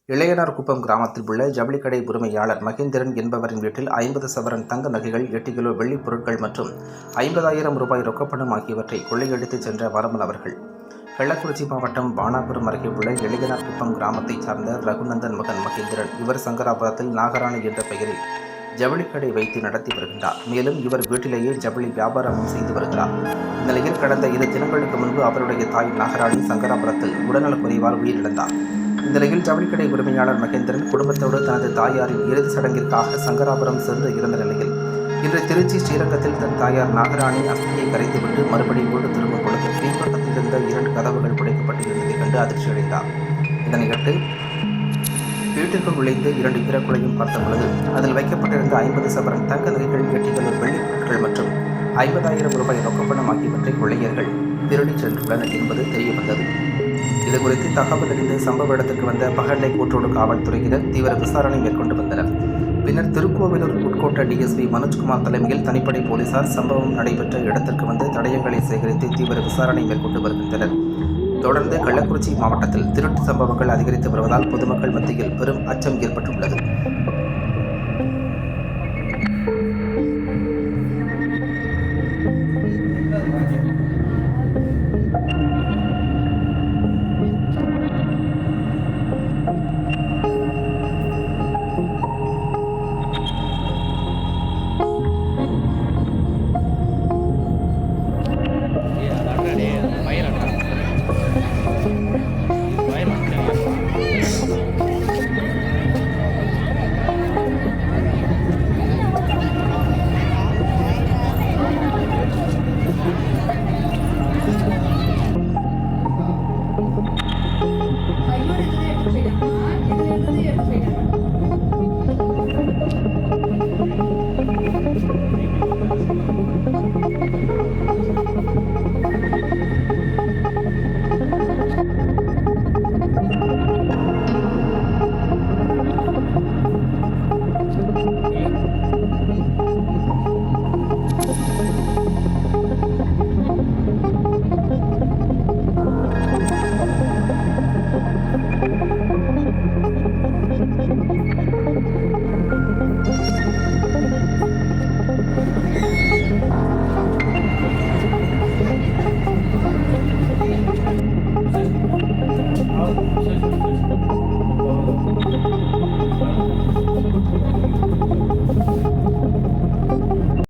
இளையனார்குப்பம் கிராமத்தில் உள்ள ஜவுளிக்கடை உரிமையாளர் மகேந்திரன் என்பவரின் வீட்டில் 50 சவரன் தங்க நகைகள், 8 கிலோ வெள்ளிப் பொருட்கள் மற்றும் 50,000 ரூபாய் ரொக்கப்பணம் ஆகியவற்றை கொள்ளையடித்துச் சென்ற மர்மநபர்கள் கள்ளக்குறிச்சி மாவட்டம் பானாபுரம் அருகே உள்ள இளையனார்குப்பம் கிராமத்தைச் சார்ந்த ரகுநந்தன் மகன் மகேந்திரன். இவர் சங்கராபுரத்தில் நாகராணி என்ற பெயரில் ஜவுளிக்கடை வைத்து நடத்தி வருகின்றார். மேலும் இவர் வீட்டிலேயே ஜவுளி வியாபாரமும் செய்து வருகிறார். இந்நிலையில் கடந்த 2 தினங்களுக்கு முன்பு அவருடைய தாய் நாகராணி சங்கராபுரத்தில் உடல்நலக்குறைவால் உயிரிழந்தார். இந்த நிலையில் ஜவுளிக்கடை உரிமையாளர் மகேந்திரன் குடும்பத்தோடு தனது தாயாரின் இறுதி சடங்கிற்காக சங்கராபுரம் சென்று இருந்த நிலையில் இன்று திருச்சி ஸ்ரீரங்கத்தில் தன் தாயார் நாகராணி அஸ்தியை கரைத்துவிட்டு மறுபடியும் வீடு திரும்பும் பொழுது பின்பக்கத்தில் இருந்த 2 கதவுகள் உடைக்கப்பட்டிருந்ததை கண்டு அதிர்ச்சியடைந்தார். இதனையடுத்து வீட்டிற்குள் நுழைந்து 2 ஈரக்குலையும் பார்த்த பொழுது அதில் வைக்கப்பட்டிருந்த 50 சவரன் தங்க நகைகள், 8 கிலோ வெள்ளிப் பொருட்கள் மற்றும் 50,000 ரூபாய் ரொக்கப்பணம் ஆகியவற்றை கொள்ளையர்கள் திருடிச் சென்றுள்ளனர் என்பது தெரியவந்தது. இதுகுறித்து தகவல் அறிந்து சம்பவ இடத்திற்கு வந்த பகண்டை கூற்றோடு காவல்துறையினர் தீவிர விசாரணை மேற்கொண்டு வந்தனர். பின்னர் திருக்கோவிலூர் உட்கோட்ட டிஎஸ்பி மனோஜ்குமார் தலைமையில் தனிப்படை போலீசார் சம்பவம் நடைபெற்ற இடத்திற்கு வந்து தடயங்களை சேகரித்து தீவிர விசாரணை மேற்கொண்டு வருகின்றனர். தொடர்ந்து கள்ளக்குறிச்சி மாவட்டத்தில் திருட்டு சம்பவங்கள் அதிகரித்து வருவதால் பொதுமக்கள் மத்தியில் பெரும் அச்சம் ஏற்பட்டுள்ளது.